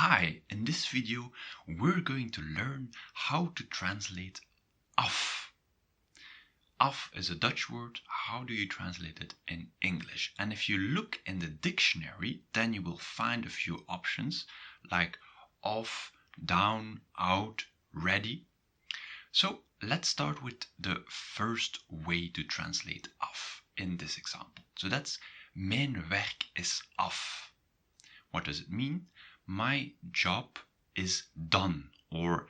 Hi, in this video we're going to learn how to translate af. Af is a Dutch word. How do you translate it in English? And if you look in the dictionary, then you will find a few options like off, down, out, ready. So let's start with the first way to translate af in this example. So that's mijn werk is af. What does it mean? My job is done, or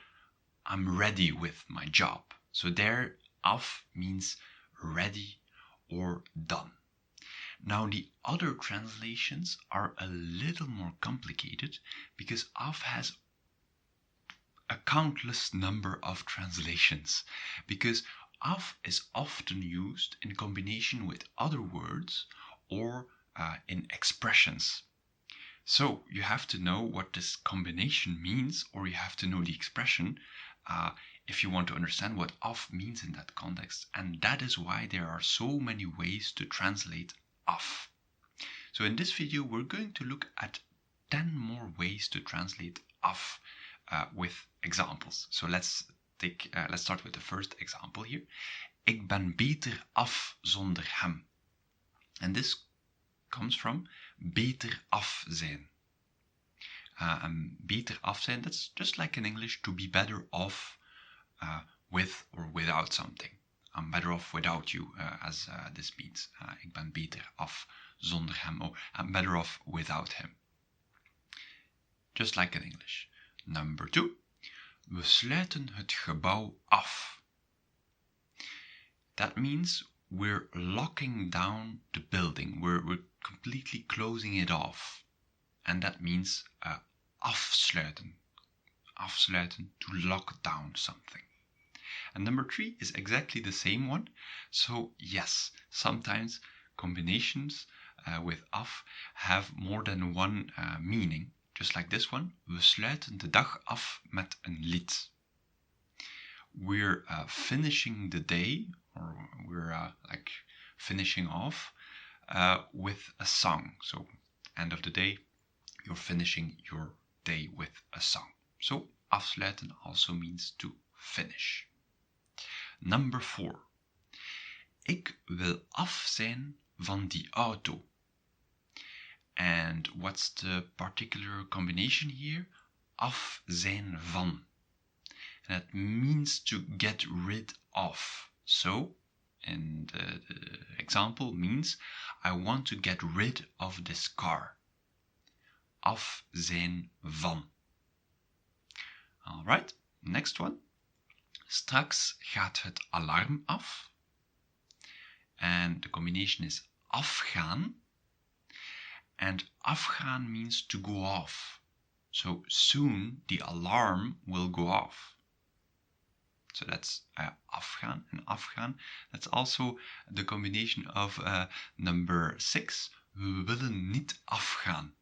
I'm ready with my job. So there, af means ready or done. Now the other translations are a little more complicated because af has a countless number of translations, because af is often used in combination with other words or in expressions. So you have to know what this combination means, or you have to know the expression if you want to understand what af means in that context. And that is why there are so many ways to translate af. So in this video, we're going to look at 10 more ways to translate af with examples. So let's start with the first example here. Ik ben beter af zonder hem. And this comes from beter af zijn. Beter af zijn, that's just like in English, to be better off with or without something. I'm better off without you, as this means. Ik ben beter af zonder hem, or I'm better off without him. Just like in English. Number 2. We sluiten het gebouw af. That means we're locking down the building. We're completely closing it off. And that means afsluiten. Afsluiten, to lock down something. And number 3 is exactly the same one. So yes, sometimes combinations with af have more than one meaning. Just like this one. We sluiten de dag af met een lied. We're finishing the day, or we're finishing off with a song. So end of the day, you're finishing your day with a song. So afsluiten also means to finish. Number 4. Ik wil af zijn van die auto. And what's the particular combination here? Af zijn van. And that means to get rid of. So, and the example means I want to get rid of this car. Af zijn van. Alright, next one. Straks gaat het alarm af. And the combination is afgaan. And afgaan means to go off. So soon the alarm will go off. So that's afgaan. And afgaan, that's also the combination of number 6. We willen niet afgaan.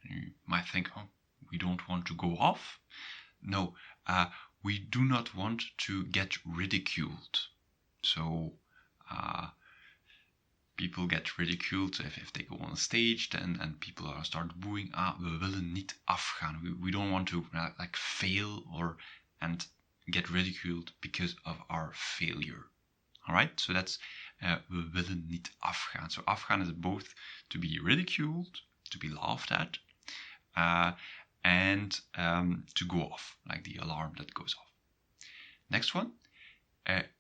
And you might think, oh, we don't want to go off. No, we do not want to get ridiculed. So people get ridiculed if they go on stage and people start booing. We willen niet afgaan. We don't want to fail and get ridiculed because of our failure. Alright, so that's we willen niet afgaan. So afgaan is both to be ridiculed, to be laughed at, and to go off, like the alarm that goes off. Next one,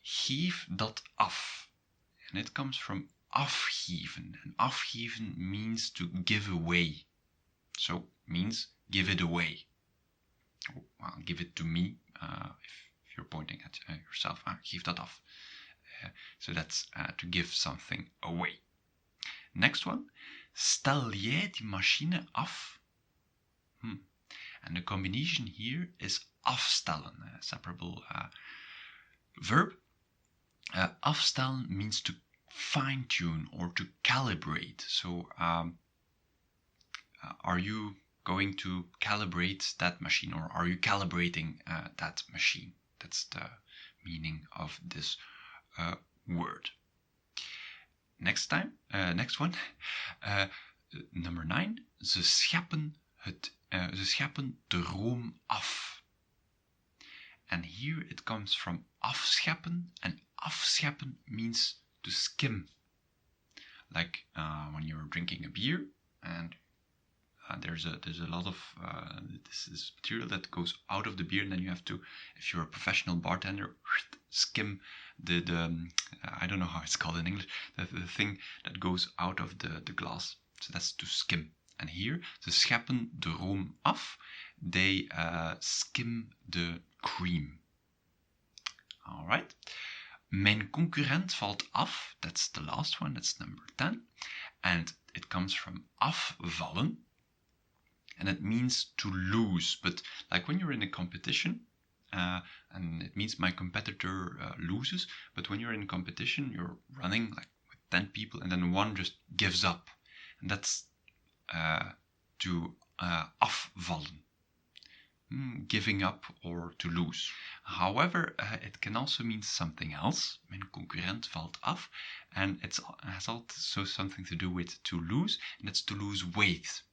geef dat af. And it comes from afgeven. And afgeven means to give away. So means give it away. Well, give it to me, if you're pointing at yourself. Geef dat af. So that's to give something away. Next one, stel jij die machine af? And the combination here is afstellen, a separable verb. Afstellen means to fine-tune or to calibrate. So are you going to calibrate that machine, or are you calibrating that machine? That's the meaning of this word. Next one. Number 9. Ze scheppen het Ze scheppen de room af. And here it comes from afscheppen, and afscheppen means to skim. Like when you're drinking a beer and there's a lot of this is material that goes out of the beer, and then you have to, if you're a professional bartender, skim the I don't know how it's called in English, the thing that goes out of the glass. So that's to skim. And here, ze scheppen de room af. They skim the cream. All right. Mijn concurrent valt af. That's the last one. That's number 10. And it comes from afvallen. And it means to lose. But like when you're in a competition, and it means my competitor loses. But when you're in a competition, you're running like with 10 people, and then one just gives up. And that's to afvallen. Giving up or to lose. However, it can also mean something else. Mijn concurrent valt af, and it has also something to do with to lose, and that's to lose weight.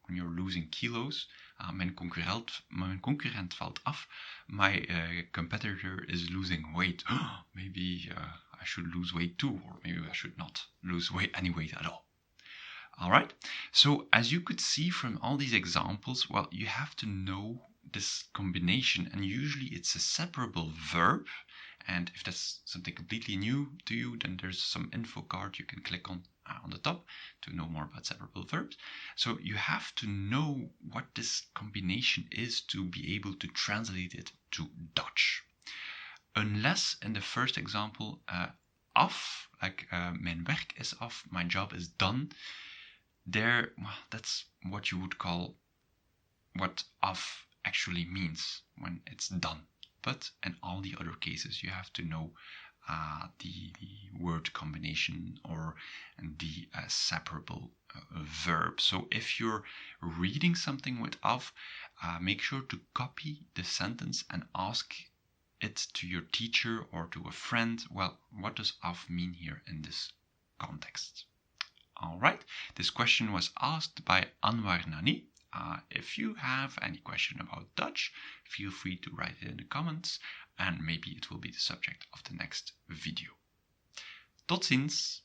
When you're losing kilos, mijn concurrent valt af. My competitor is losing weight. Maybe I should lose weight too, or maybe I should not lose any weight at all. All right. So as you could see from all these examples, well, you have to know this combination, and usually it's a separable verb. And if that's something completely new to you, then there's some info card you can click on the top to know more about separable verbs. So you have to know what this combination is to be able to translate it to Dutch. Unless in the first example, af, like mijn werk is af, my job is done. There, well, that's what you would call what af actually means when it's done. But in all the other cases, you have to know the word combination or the separable verb. So if you're reading something with af, make sure to copy the sentence and ask it to your teacher or to a friend. Well, what does af mean here in this context? All right, this question was asked by Anwar Nani. If you have any question about Dutch, feel free to write it in the comments, and maybe it will be the subject of the next video. Tot ziens!